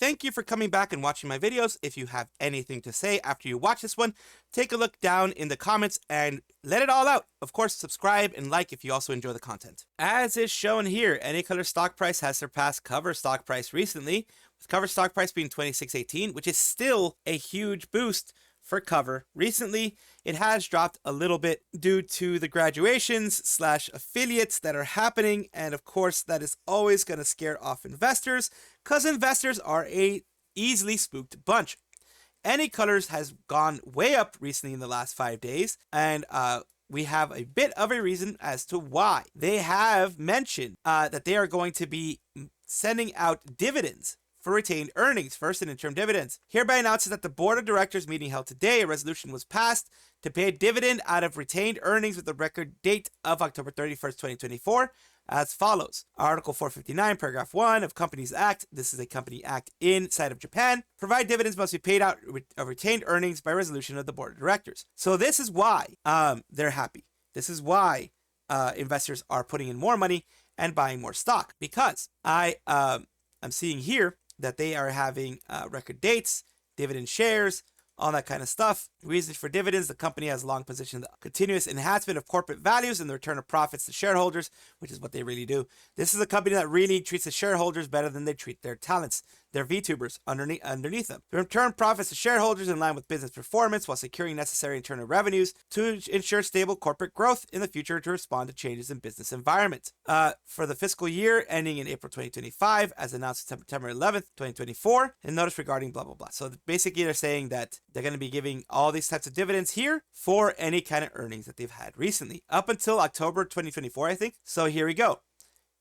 thank you for coming back and watching my videos. If you have anything to say after you watch this one, take a look down in the comments and let it all out. Of course, subscribe and like if you also enjoy the content. As is shown here, any color stock price has surpassed cover stock price recently, with cover stock price being 26.18, which is still a huge boost for cover. Recently, it has dropped a little bit due to the graduations / affiliates that are happening, and of course that is always going to scare off investors because investors are a easily spooked bunch. Any colors has gone way up recently in the last 5 days, and we have a bit of a reason as to why. They have mentioned that they are going to be sending out dividends for retained earnings, first and interim dividends. Hereby announces that the board of directors meeting held today, a resolution was passed to pay a dividend out of retained earnings with the record date of October 31st, 2024, as follows. Article 459, paragraph 1 of Companies Act, this is a company act inside of Japan, provide dividends must be paid out of retained earnings by resolution of the board of directors. So this is why they're happy. This is why investors are putting in more money and buying more stock, because I'm seeing here that they are having record dates, dividend shares, all that kind of stuff. Reasons for dividends: the company has long positioned the continuous enhancement of corporate values and the return of profits to shareholders, which is what they really do. This is a company that really treats the shareholders better than they treat their talents, their Vtubers underneath them. The return profits to shareholders in line with business performance while securing necessary internal revenues to ensure stable corporate growth in the future to respond to changes in business environment. For the fiscal year ending in April 2025, as announced September 11th, 2024, and notice regarding blah, blah, blah. So basically they're saying that they're going to be giving all these types of dividends here for any kind of earnings that they've had recently, up until October 2024, I think. So here we go.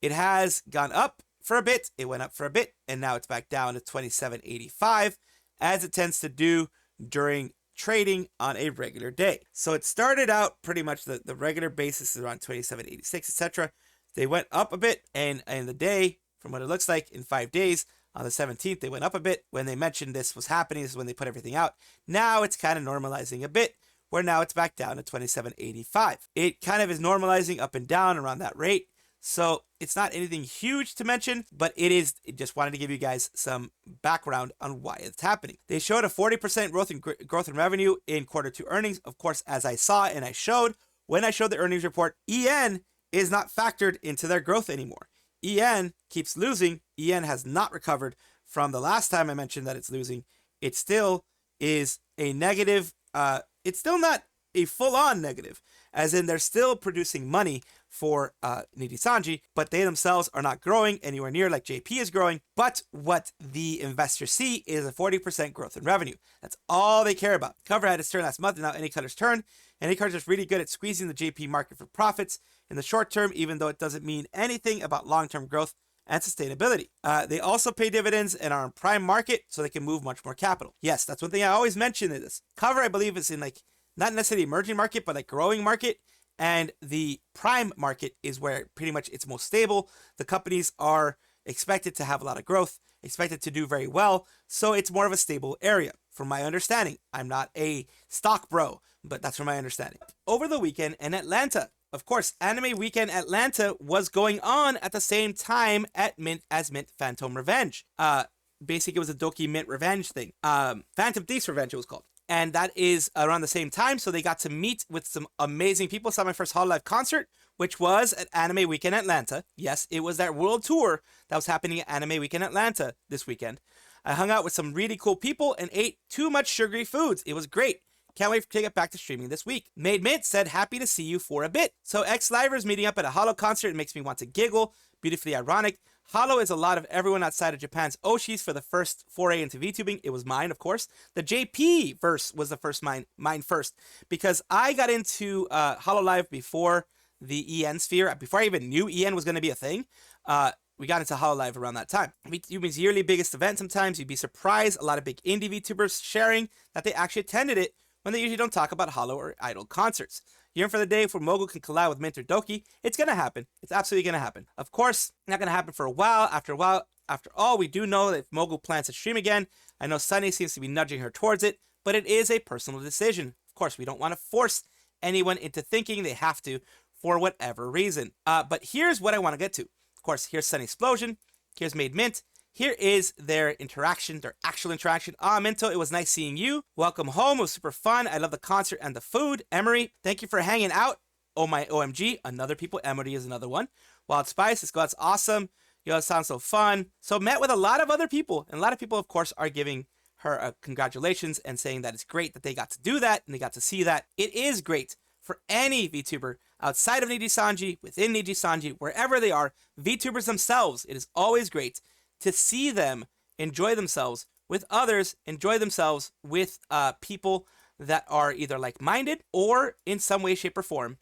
It has gone up for a bit, it went up for a bit, and now it's back down to 27.85, as it tends to do during trading on a regular day. So it started out pretty much the regular basis is around 27.86, etc. They went up a bit, and in the day, from what it looks like, in 5 days, on the 17th, they went up a bit. When they mentioned this was happening, this is when they put everything out. Now it's kind of normalizing a bit, where now it's back down to 27.85. It kind of is normalizing up and down around that rate. So it's not anything huge to mention, but it just wanted to give you guys some background on why it's happening. They showed a 40% growth in revenue in Q2 earnings. Of course, as I saw and I showed, when I showed the earnings report, EN is not factored into their growth anymore. EN keeps losing. EN has not recovered from the last time I mentioned that it's losing. It still is a negative. It's still not a full-on negative, as in they're still producing money for Nijisanji, but they themselves are not growing anywhere near like JP is growing. But what the investors see is a 40% growth in revenue. That's all they care about. Cover had its turn last month, and now any color's turn. Any color's just really good at squeezing the JP market for profits in the short term, even though it doesn't mean anything about long-term growth and sustainability. They also pay dividends and are in prime market, so they can move much more capital. Yes, that's one thing I always mention in this. Cover, I believe, is in like not necessarily emerging market, but like growing market. And the prime market is where pretty much it's most stable. The companies are expected to have a lot of growth, expected to do very well. So it's more of a stable area, from my understanding. I'm not a stock bro, but that's from my understanding. Over the weekend in Atlanta, of course, Anime Weekend Atlanta was going on at the same time at Mint as Mint Phantom Revenge. Basically, it was a Doki Mint Revenge thing. Phantom Thief's Revenge, it was called. And that is around the same time, so they got to meet with some amazing people. Saw my first Hololive concert, which was at Anime Weekend Atlanta. Yes, it was that world tour that was happening at Anime Weekend Atlanta this weekend. I hung out with some really cool people and ate too much sugary foods. It was great. Can't wait to take it back to streaming this week. Maid Mint said, happy to see you for a bit. So ex-livers meeting up at a Holo concert makes me want to giggle. Beautifully ironic. Holo is a lot of everyone outside of Japan's Oshis for the first foray into VTubing. It was mine, of course. The JP verse was the first mine first, because I got into Hololive before the EN sphere, before I even knew EN was going to be a thing. We got into Hololive around that time. VTubing's yearly biggest event sometimes. You'd be surprised. A lot of big indie VTubers sharing that they actually attended it when they usually don't talk about Holo or idol concerts. Yearn for the day where Mogul can collab with Mint or Doki. It's going to happen. It's absolutely going to happen. Of course, not going to happen for a while. After all, we do know that if Mogul plans to stream again, I know Sunny seems to be nudging her towards it, but it is a personal decision. Of course, we don't want to force anyone into thinking they have to for whatever reason. But here's what I want to get to. Of course, here's SunnySplosion. Here's Maid Mint. Here is their interaction, their actual interaction. Minto, it was nice seeing you. Welcome home. It was super fun. I love the concert and the food. Emery, thank you for hanging out. Oh my OMG. Another people. Emery is another one. Wild Spice, this god's awesome. Yo, it sounds so fun. So met with a lot of other people. And a lot of people, of course, are giving her congratulations and saying that it's great that they got to do that and they got to see that. It is great for any VTuber outside of Nijisanji, within Nijisanji, wherever they are, VTubers themselves. It is always great to see them enjoy themselves with others, enjoy themselves with people that are either like-minded or in some way, shape, or form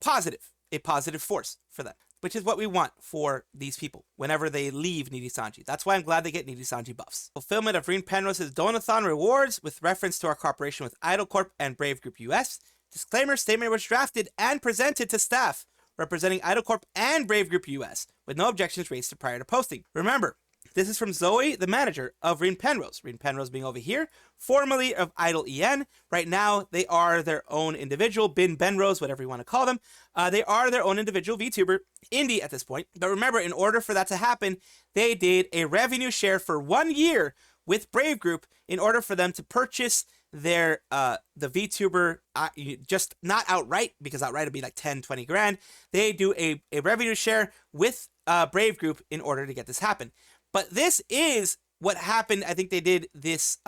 positive, a positive force for them, which is what we want for these people whenever they leave Nijisanji. That's why I'm glad they get Nijisanji buffs. Fulfillment of Rin Penrose's Donothon rewards with reference to our cooperation with Idol Corp and Brave Group US. Disclaimer statement was drafted and presented to staff representing Idol Corp and Brave Group US with no objections raised prior to posting. Remember, this is from Zoe, the manager of Rin Penrose. Rin Penrose being over here, formerly of Idol EN. Right now, they are their own individual, Bin Benrose, whatever you want to call them. They are their own individual VTuber indie at this point. But remember, in order for that to happen, they did a revenue share for 1 year with Brave Group in order for them to purchase their the VTuber, just not outright, because outright would be like 10, 20 grand. They do a revenue share with Brave Group in order to get this happen. But this is what happened. I think they did this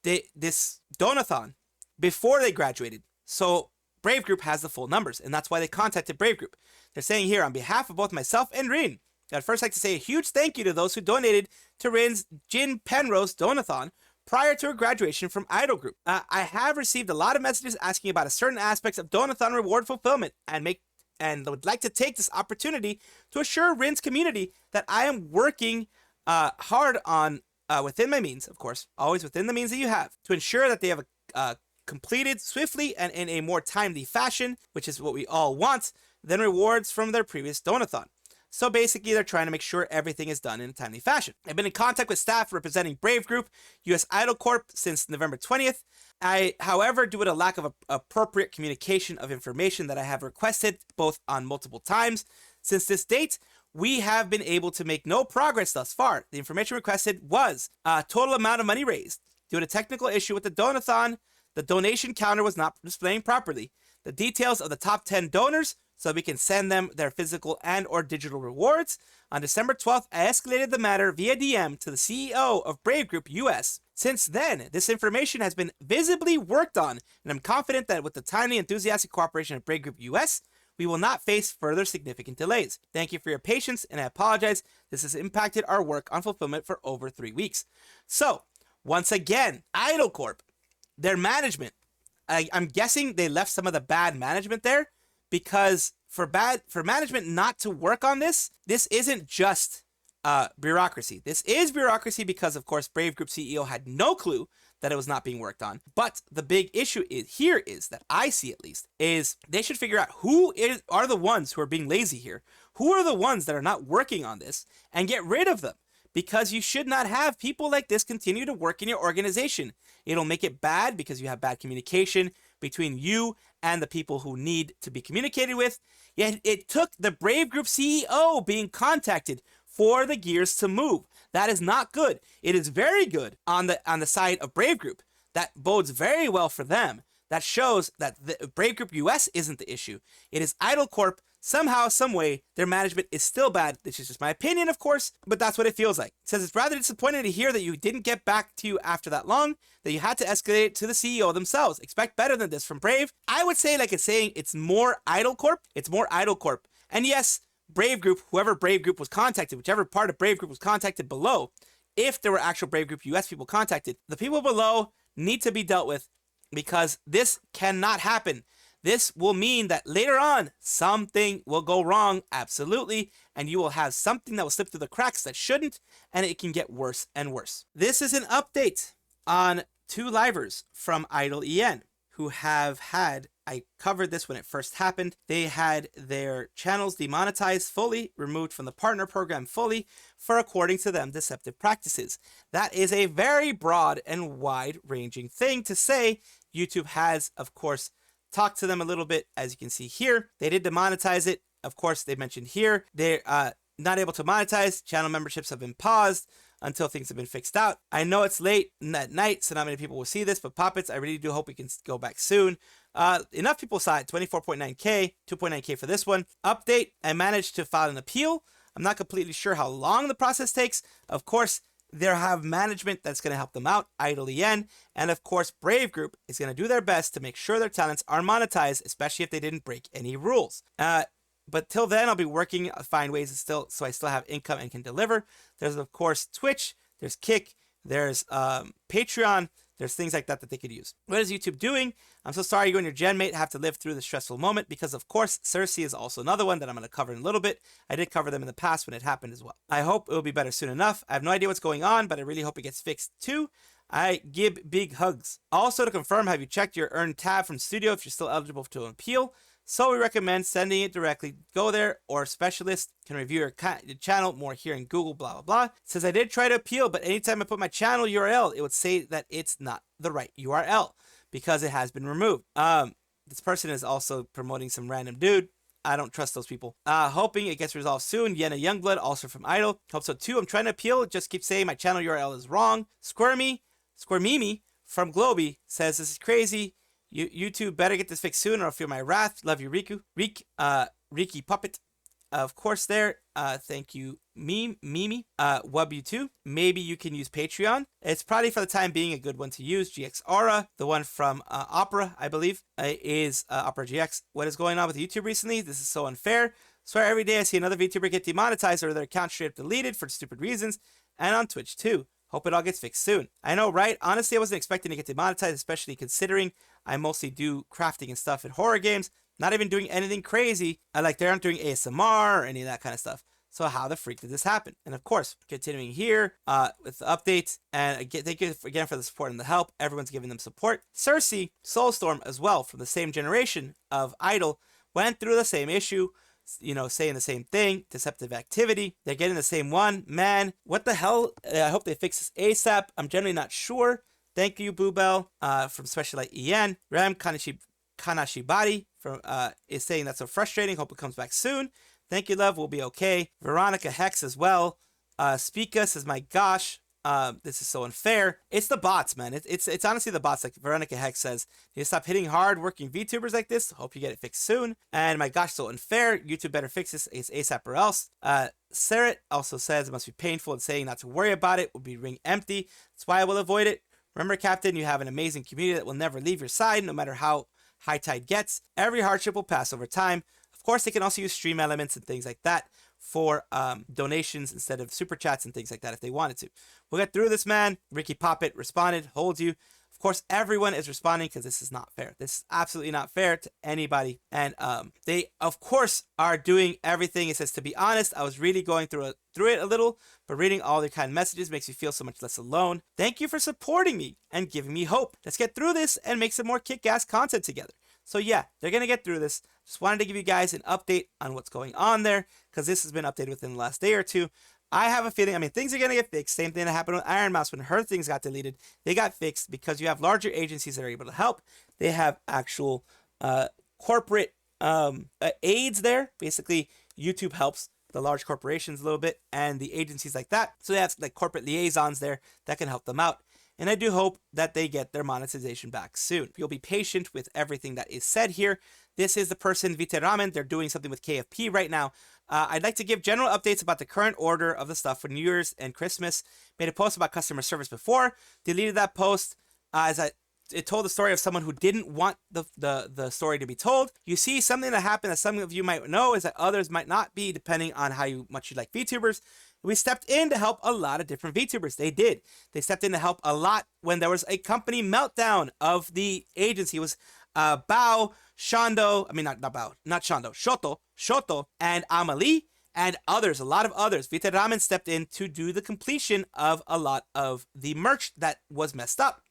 this Donothon before they graduated. So Brave Group has the full numbers, and that's why they contacted Brave Group. They're saying here, on behalf of both myself and Rin, I'd first like to say a huge thank you to those who donated to Rin's Rin Penrose Donathon prior to her graduation from Idol Group. I have received a lot of messages asking about a certain aspects of Donathon reward fulfillment and would like to take this opportunity to assure Rin's community that I am working hard on, within my means, of course, always within the means that you have, to ensure that they have completed swiftly and in a more timely fashion, which is what we all want, than rewards from their previous Donathon. So basically, they're trying to make sure everything is done in a timely fashion. I've been in contact with staff representing Brave Group, US Idol Corp since November 20th. I, however, due to a lack of appropriate communication of information that I have requested both on multiple times since this date, we have been able to make no progress thus far. The information requested was a total amount of money raised. Due to technical issue with the Donathon, the donation counter was not displaying properly. The details of the top 10 donors so we can send them their physical and or digital rewards. On December 12th, I escalated the matter via DM to the CEO of Brave Group US. Since then, this information has been visibly worked on, and I'm confident that with the timely, enthusiastic cooperation of Brave Group US, we will not face further significant delays. Thank you for your patience, and I apologize. This has impacted our work on fulfillment for over 3 weeks. So, once again, Idol Corp, their management, I'm guessing they left some of the bad management there, because for management not to work on this isn't just bureaucracy. This is bureaucracy because, of course, Brave Group CEO had no clue that it was not being worked on. But the big issue is that I see, at least, is they should figure out who are the ones who are being lazy here. Who are the ones that are not working on this, and get rid of them. Because you should not have people like this continue to work in your organization. It'll make it bad because you have bad communication between you and the people who need to be communicated with. Yet it took the Brave Group CEO being contacted for the gears to move. That is not good. It is very good on the side of Brave Group. That bodes very well for them. That shows that the Brave Group US isn't the issue. It is Idol Corp. Somehow, some way, their management is still bad. This is just my opinion, of course, but that's what it feels like. It says it's rather disappointing to hear that you didn't get back to you after that long, that you had to escalate it to the CEO themselves. Expect better than this from Brave. I would say, like it's saying, it's more Idol Corp. It's more Idol Corp. And yes, Brave Group, whoever Brave Group was contacted, whichever part of Brave Group was contacted below, if there were actual Brave Group US people contacted, the people below need to be dealt with because this cannot happen. This will mean that later on, something will go wrong, absolutely, and you will have something that will slip through the cracks that shouldn't, and it can get worse and worse. This is an update on 2 livers from Idol EN who have had, I covered this when it first happened, they had their channels demonetized fully, removed from the partner program fully, for, according to them, deceptive practices. That is a very broad and wide-ranging thing to say. YouTube has, of course, talked to them a little bit, as you can see here. They did demonetize it. Of course, they mentioned here they're not able to monetize. Channel memberships have been paused. until things have been fixed out. I know it's late at night, so not many people will see this, but Poppets, I really do hope we can go back soon. Enough people saw it. 24.9k, 2.9k for this one. Update, I managed to file an appeal. I'm not completely sure how long the process takes. Of course, they have management that's going to help them out, Idle EN, and of course, Brave Group is going to do their best to make sure their talents are monetized, especially if they didn't break any rules. But till then, I'll be working to find ways so I still have income and can deliver. There's, of course, Twitch, there's Kick, there's Patreon, there's things like that they could use. What is YouTube doing? I'm so sorry you and your gen mate have to live through this stressful moment because, of course, Cersea is also another one that I'm going to cover in a little bit. I did cover them in the past when it happened as well. I hope it will be better soon enough. I have no idea what's going on, but I really hope it gets fixed too. I give big hugs. Also, to confirm, have you checked your earn tab from Studio if you're still eligible to appeal? So we recommend sending it directly. Go there, or a specialist can review your channel more here in Google, blah, blah, blah. It says I did try to appeal, but anytime I put my channel URL, it would say that it's not the right URL because it has been removed. This person is also promoting some random dude. I don't trust those people. Hoping it gets resolved soon. Yenna Youngblood, also from Idle. Hope so too. I'm trying to appeal. It just keeps saying my channel URL is wrong. Squirmimi from Globy says this is crazy. YouTube better get this fixed soon or I'll feel my wrath. Love you, Riki Poppet. Of course there. Thank you, Mimi. Wub2. Maybe you can use Patreon. It's probably for the time being a good one to use. GX Aura, the one from Opera, I believe, is Opera GX. What is going on with YouTube recently? This is so unfair. Swear every day I see another VTuber get demonetized or their account straight up deleted for stupid reasons. And on Twitch too. Hope it all gets fixed soon. I know, right? Honestly, I wasn't expecting to get demonetized, especially considering I mostly do crafting and stuff in horror games. Not even doing anything crazy. They aren't doing ASMR or any of that kind of stuff. So how the freak did this happen? And of course, continuing here with the updates. And again, thank you again for the support and the help. Everyone's giving them support. Cersea, Soulstorm as well, from the same generation of Idol, went through the same issue. You know, saying the same thing, deceptive activity. They're getting the same one. Man, what the hell? I hope they fix this ASAP. I'm generally not sure. Thank you, Boobell, from Specialite EN. Ram Kanashibari from is saying that's so frustrating. Hope it comes back soon. Thank you, love. We'll be okay. Veronica Hex as well. Speaka says, my gosh. This is so unfair. It's the bots, man. It's honestly the bots. Like Veronica Hex says, you stop hitting hard-working VTubers like this. Hope you get it fixed soon. And my gosh, so unfair. YouTube better fix this ASAP or else. Saret also says it must be painful and saying not to worry about it will be ring empty. That's why I will avoid it. Remember, Captain, you have an amazing community that will never leave your side, no matter how high tide gets. Every hardship will pass over time. Of course, they can also use stream elements and things like that for donations instead of super chats and things like that if they wanted to. We'll get through this, man. Riki Poppet responded, hold you. Of course, everyone is responding because this is not fair. This is absolutely not fair to anybody. And they, of course, are doing everything. It says, to be honest, I was really going through it a little, but reading all their kind messages makes me feel so much less alone. Thank you for supporting me and giving me hope. Let's get through this and make some more kick-ass content together. So yeah, they're going to get through this. Just wanted to give you guys an update on what's going on there because this has been updated within the last day or two. I have a feeling, things are going to get fixed. Same thing that happened with Iron Mouse when her things got deleted. They got fixed because you have larger agencies that are able to help. They have actual corporate aides there. Basically, YouTube helps the large corporations a little bit and the agencies like that. So they have like corporate liaisons there that can help them out. And I do hope that they get their monetization back soon. You'll be patient with everything that is said here. This is the person, Viteramen. They're doing something with KFP right now. I'd like to give general updates about the current order of the stuff for New Year's and Christmas. Made a post about customer service before. Deleted that post as it told the story of someone who didn't want the story to be told. You see, something that happened that some of you might know is that others might not be, depending on how much you like VTubers. We stepped in to help a lot of different VTubers. They did. They stepped in to help a lot when there was a company meltdown of the agency. It was Bao, Shondo, Shoto, and Amalie, and others, a lot of others. Viteramen stepped in to do the completion of a lot of the merch that was messed up.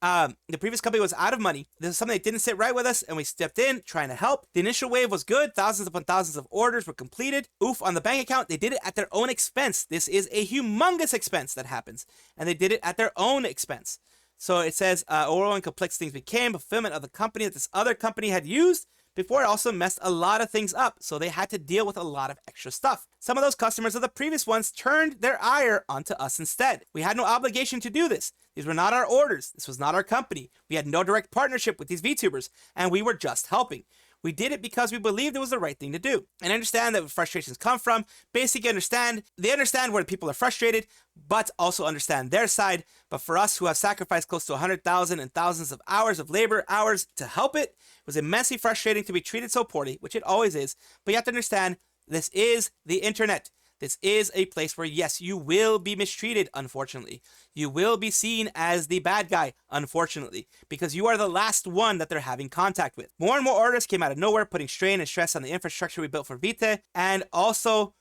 The previous company was out of money. This is something that didn't sit right with us, and we stepped in trying to help. The initial wave was good. Thousands upon thousands of orders were completed. Oof, on the bank account, they did it at their own expense. This is a humongous expense that happens, and they did it at their own expense. So it says, overall and complex things became fulfillment of the company that this other company had used. before it also messed a lot of things up, so they had to deal with a lot of extra stuff. Some of those customers of the previous ones turned their ire onto us instead. We had no obligation to do this. These were not our orders. This was not our company. We had no direct partnership with these VTubers, and we were just helping. We did it because we believed it was the right thing to do. And I understand that where frustrations come from. Basically they understand where people are frustrated, but also understand their side. But for us who have sacrificed close to 100,000 and thousands of hours of labor hours to help it was immensely frustrating to be treated so poorly, which it always is. But you have to understand, this is the internet. This is a place where, yes, you will be mistreated, unfortunately. You will be seen as the bad guy, unfortunately, because you are the last one that they're having contact with. More and more orders came out of nowhere, putting strain and stress on the infrastructure we built for Vita, and also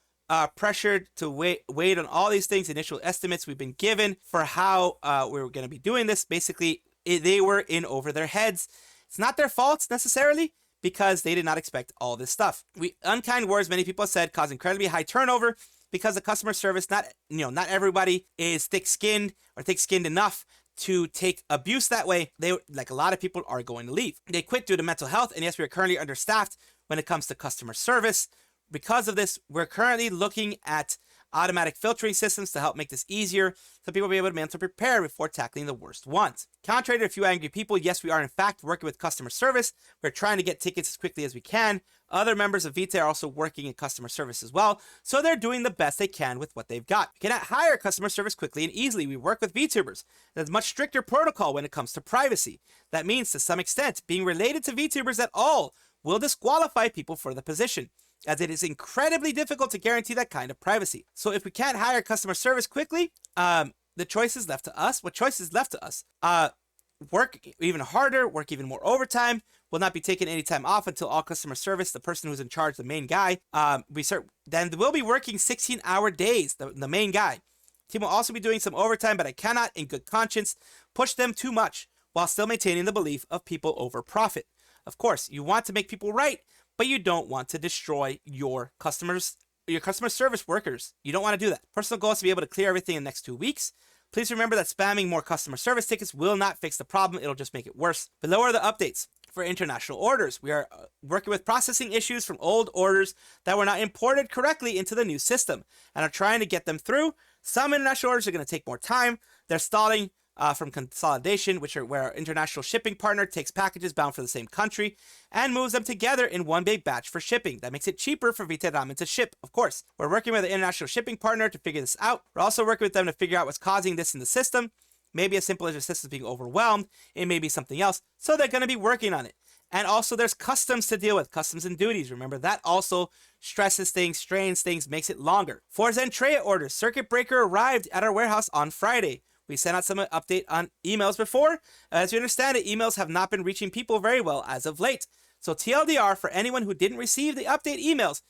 pressured to wait on all these things. Initial estimates we've been given for how we were going to be doing this. Basically, they were in over their heads. It's not their faults necessarily, because they did not expect all this stuff. Unkind words, many people said, cause incredibly high turnover because the customer service, not everybody is thick-skinned or thick-skinned enough to take abuse that way. Like a lot of people are going to leave. They quit due to mental health, and yes, we are currently understaffed when it comes to customer service. Because of this, we're currently looking at automatic filtering systems to help make this easier so people will be able to mentally prepare before tackling the worst ones. Contrary to a few angry people, yes, we are in fact working with customer service. We're trying to get tickets as quickly as we can. Other members of Vita are also working in customer service as well, so they're doing the best they can with what they've got. We cannot hire customer service quickly and easily. We work with VTubers. There's much stricter protocol when it comes to privacy. That means, to some extent, being related to VTubers at all will disqualify people for the position, as it is incredibly difficult to guarantee that kind of privacy. So if we can't hire customer service quickly, the choice is left to us. What choice is left to us? Work even harder, work even more overtime, will not be taking any time off until all customer service, the person who's in charge, the main guy, then we'll be working 16-hour days, the main guy. Team will also be doing some overtime, but I cannot, in good conscience, push them too much while still maintaining the belief of people over profit. Of course, you want to make people right, but you don't want to destroy your customer service workers. You don't want to do that. Personal goal is to be able to clear everything in the next 2 weeks. Please remember that spamming more customer service tickets will not fix the problem. It'll just make it worse. Below are the updates for international orders. We are working with processing issues from old orders that were not imported correctly into the new system and are trying to get them through. Some international orders are going to take more time. They're stalling from consolidation, where our international shipping partner takes packages bound for the same country and moves them together in one big batch for shipping. That makes it cheaper for Vita Ramen to ship, of course. We're working with an international shipping partner to figure this out. We're also working with them to figure out what's causing this in the system. Maybe as simple as your system being overwhelmed. It may be something else. So they're going to be working on it. And also there's customs to deal with, customs and duties. Remember, that also stresses things, strains things, makes it longer. For Zentreya orders, circuit breaker arrived at our warehouse on Friday. We sent out some update on emails before. As you understand it, emails have not been reaching people very well as of late. So TLDR, for anyone who didn't receive the update emails,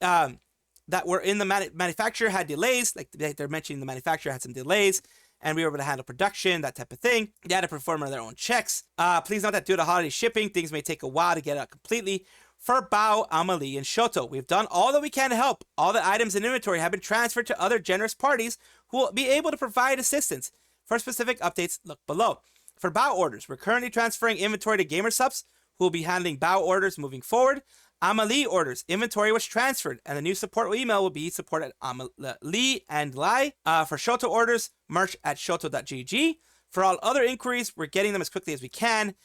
that were in the manufacturer had delays, like they're mentioning the manufacturer had some delays, and we were able to handle production, that type of thing. They had to perform their own checks. Please note that due to holiday shipping, things may take a while to get out completely. For Bao, Amalie, and Shoto, we've done all that we can to help. All the items in inventory have been transferred to other generous parties who will be able to provide assistance. For specific updates, look below. For Bao orders, we're currently transferring inventory to Gamer Subs, who will be handling Bao orders moving forward. Amalie orders, inventory was transferred, and the new support email will be support at Amalie and Lai. For Shoto orders, merch at shoto.gg. For all other inquiries, we're getting them as quickly as we can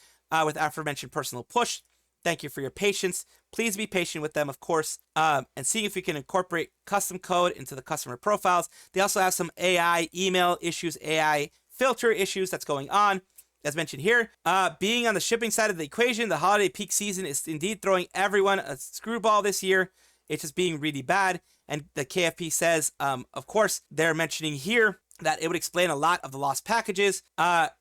with aforementioned personal push. Thank you for your patience. Please be patient with them, of course, and see if we can incorporate custom code into the customer profiles. They also have some AI email issues, AI filter issues that's going on. As mentioned here, being on the shipping side of the equation, the holiday peak season is indeed throwing everyone a screwball this year. It's just being really bad. And the KFP says, of course, they're mentioning here that it would explain a lot of the lost packages.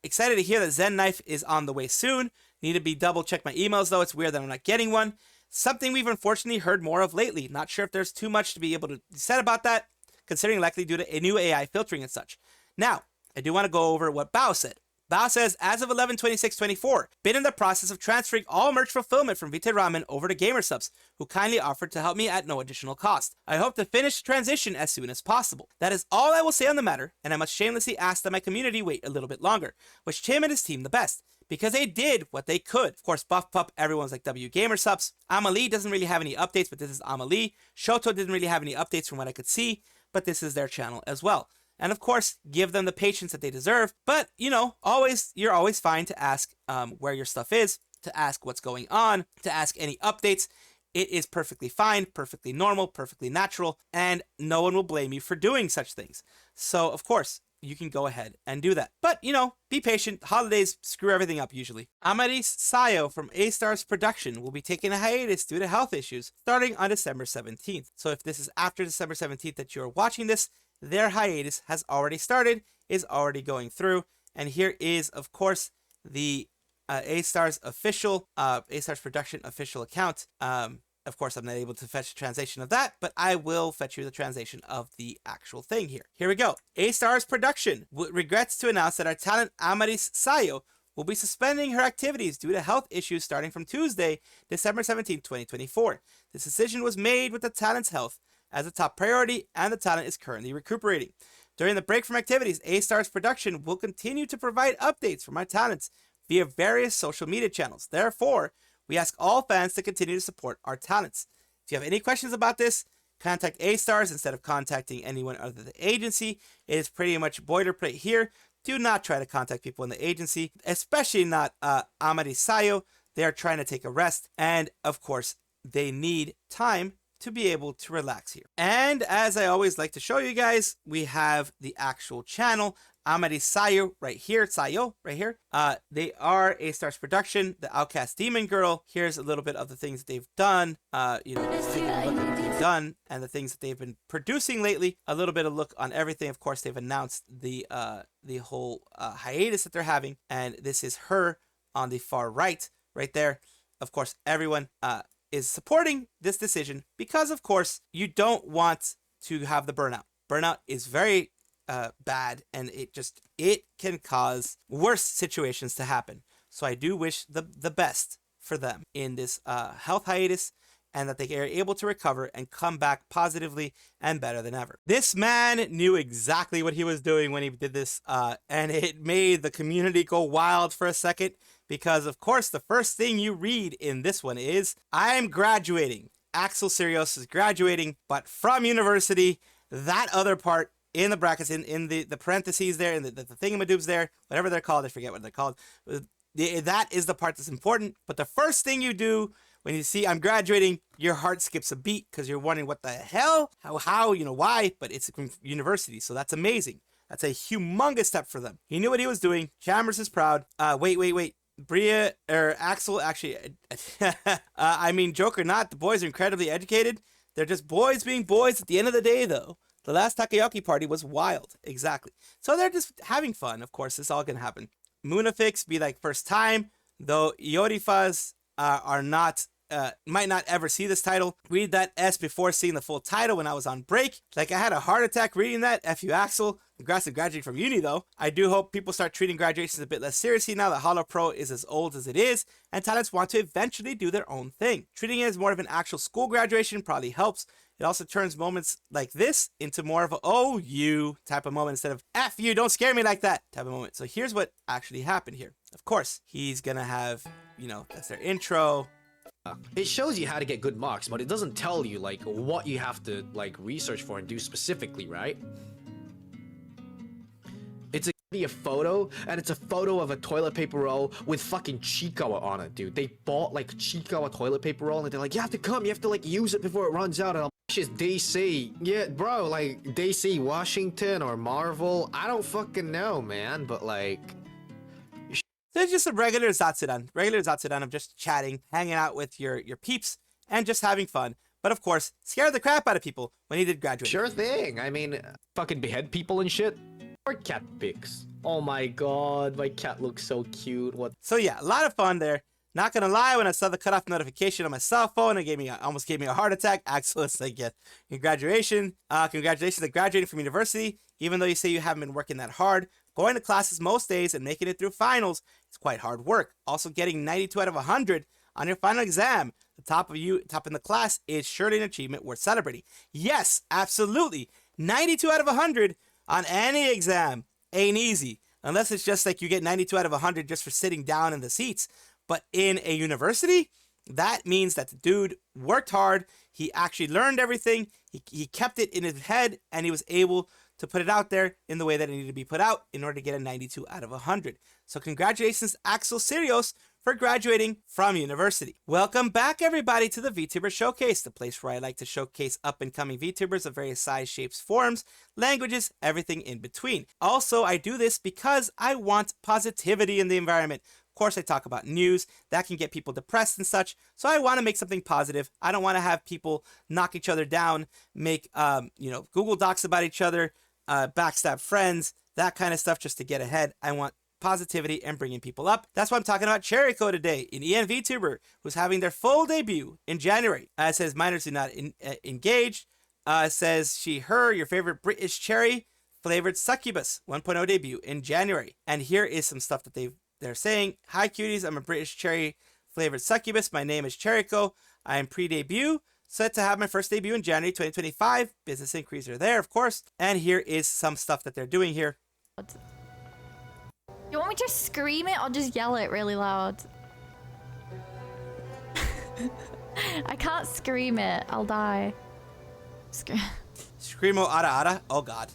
Excited to hear that Zen Knife is on the way soon. Need to be double check my emails though. It's weird that I'm not getting one. Something we've unfortunately heard more of lately. Not sure if there's too much to be able to be said about that, considering likely due to a new AI filtering and such. Now, I do want to go over what Bao said. Bao says, as of 11/26/24, been in the process of transferring all merch fulfillment from Vita Ramen over to GamerSubs, who kindly offered to help me at no additional cost. I hope to finish the transition as soon as possible. That is all I will say on the matter, and I must shamelessly ask that my community wait a little bit longer. Wish Tim and his team the best. because they did what they could. Of course, Buff Pup, everyone's like W Gamer subs. Amalie doesn't really have any updates, but this is Amalie. Shoto didn't really have any updates from what I could see, but this is their channel as well. And of course, give them the patience that they deserve. But, you know, you're always fine to ask where your stuff is, to ask what's going on, to ask any updates. It is perfectly fine, perfectly normal, perfectly natural, and no one will blame you for doing such things. So, of course, you can go ahead and do that. But, you know, be patient. Holidays screw everything up usually. Amaris Sayo from AStars Production will be taking a hiatus due to health issues starting on December 17th. So if this is after December 17th that you're watching this, their hiatus has already started, is already going through. And here is, of course, the AStars official, AStars Production official account. Of course, I'm not able to fetch a translation of that, but I will fetch you the translation of the actual thing here. Here we go. AStars Production regrets to announce that our talent Amaris Sayo will be suspending her activities due to health issues starting from Tuesday, December 17, 2024. This decision was made with the talent's health as a top priority, and the talent is currently recuperating. During the break from activities, AStars Production will continue to provide updates from our talents via various social media channels. Therefore, we ask all fans to continue to support our talents. If you have any questions about this, contact AStars instead of contacting anyone other than the agency. It is pretty much boilerplate here. Do not try to contact people in the agency, especially not Amaris Sayo. They are trying to take a rest, and of course, they need time to be able to relax here. And as I always like to show you guys, we have the actual channel, Amaris Sayo right here, Sayo right here. They are AStars Production, the Outcast Demon Girl. Here's a little bit of the things that they've done, you know, taking a look at what they've done and the things that they've been producing lately. A little bit of look on everything. Of course, they've announced the whole hiatus that they're having, and this is her on the far right there. Of course, everyone is supporting this decision because, of course, you don't want to have the burnout. Burnout is very bad, and it can cause worse situations to happen. So I do wish the best for them in this health hiatus, and that they are able to recover and come back positively and better than ever. This man knew exactly what he was doing when he did this, and it made the community go wild for a second, because of course the first thing you read in this one is, I'm graduating. Axel Sirius is graduating, but from university. That other part in the brackets, in the parentheses there, in the thingamadoobs there, whatever they're called, I forget what they're called. That is the part that's important. But the first thing you do when you see I'm graduating, your heart skips a beat because you're wondering what the hell, how, you know, why, but it's from university. So that's amazing. That's a humongous step for them. He knew what he was doing. Chalmers is proud. Wait. Bria, or Axel, actually, I mean, joke or not, the boys are incredibly educated. They're just boys being boys at the end of the day, though. The last takoyaki party was wild. Exactly. So they're just having fun. Of course, it's all going to happen. Munafix be like first time, though Yorifas are not, might not ever see this title. Read that S before seeing the full title when I was on break. Like, I had a heart attack reading that. F you, Axel. Congrats on graduating from uni, though. I do hope people start treating graduations a bit less seriously now that Holo Pro is as old as it is, and talents want to eventually do their own thing. Treating it as more of an actual school graduation probably helps. It also turns moments like this into more of a, oh, you type of moment instead of, F you, don't scare me like that type of moment. So here's what actually happened here. Of course, he's gonna have, you know, that's their intro. It shows you how to get good marks, but it doesn't tell you, like, what you have to, like, research for and do specifically, right? It's a photo, and it's a photo of a toilet paper roll with fucking Chikawa on it, dude. They bought, like, Chikawa toilet paper roll, and they're like, you have to, like, use it before it runs out, and I'm just DC. Yeah, bro, like, DC, Washington, or Marvel, I don't fucking know, man, but, like... So it's just a regular Zatsudan of just chatting, hanging out with your peeps, and just having fun. But of course, scared the crap out of people when he did graduate. Sure thing. I mean, fucking behead people and shit. Or cat pics. Oh my god, my cat looks so cute. What? So yeah, a lot of fun there. Not gonna lie, when I saw the cutoff notification on my cell phone, it almost gave me a heart attack. Axel is like, yeah, congratulations on graduating from university. Even though you say you haven't been working that hard, going to classes most days and making it through finals is quite hard work. Also, getting 92 out of 100 on your final exam, the top in the class, is surely an achievement worth celebrating. Yes, absolutely. 92 out of 100 on any exam ain't easy. unless it's just like you get 92 out of 100 just for sitting down in the seats. But in a university, that means that the dude worked hard. He actually learned everything. He kept it in his head, and he was able to put it out there in the way that it needed to be put out in order to get a 92 out of 100. So congratulations, Axel Sirios, for graduating from university. Welcome back, everybody, to the Vtuber Showcase, the place where I like to showcase up-and-coming Vtubers of various size, shapes, forms, languages, everything in between. Also, I do this because I want positivity in the environment. Of course, I talk about news that can get people depressed and such, so I want to make something positive. I don't want to have people knock each other down, make Google Docs about each other, backstab friends, that kind of stuff just to get ahead. I want positivity and bringing people up. That's why I'm talking about Cherrikko today, an EN VTuber who's having their full debut in January. It says minors do not engaged. Says she, her, your favorite British cherry flavored succubus 1.0 debut in January. And here is some stuff that they're saying. Hi cuties, I'm a British cherry flavored succubus. My name is Cherrikko. I am pre-debut. Set to have my first debut in January 2025. Business inquiries are there, of course. And here is some stuff that they're doing here. You want me to scream it or just yell it really loud? I can't scream it. I'll die. Screamo ara ara. Oh god.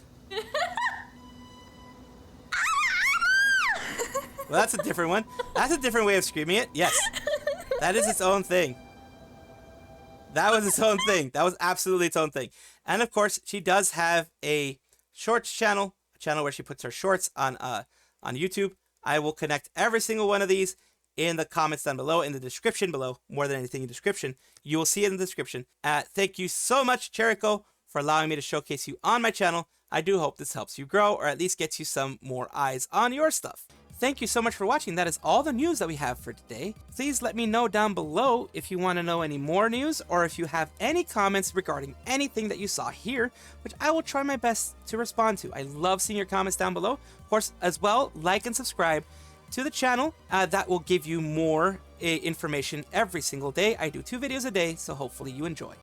Well, that's a different one. That's a different way of screaming it. Yes. That is its own thing. That was its own thing. That was absolutely its own thing. And of course, she does have a shorts channel, a channel where she puts her shorts on YouTube. I will connect every single one of these in the comments down below, in the description below, more than anything in description. You will see it in the description. Thank you so much, Cherrikko, for allowing me to showcase you on my channel. I do hope this helps you grow, or at least gets you some more eyes on your stuff. Thank you so much for watching. That is all the news that we have for today. Please let me know down below if you want to know any more news, or if you have any comments regarding anything that you saw here, which I will try my best to respond to. I love seeing your comments down below. Of course, as well, like and subscribe to the channel. That will give you more information every single day. I do 2 videos a day, so hopefully you enjoy.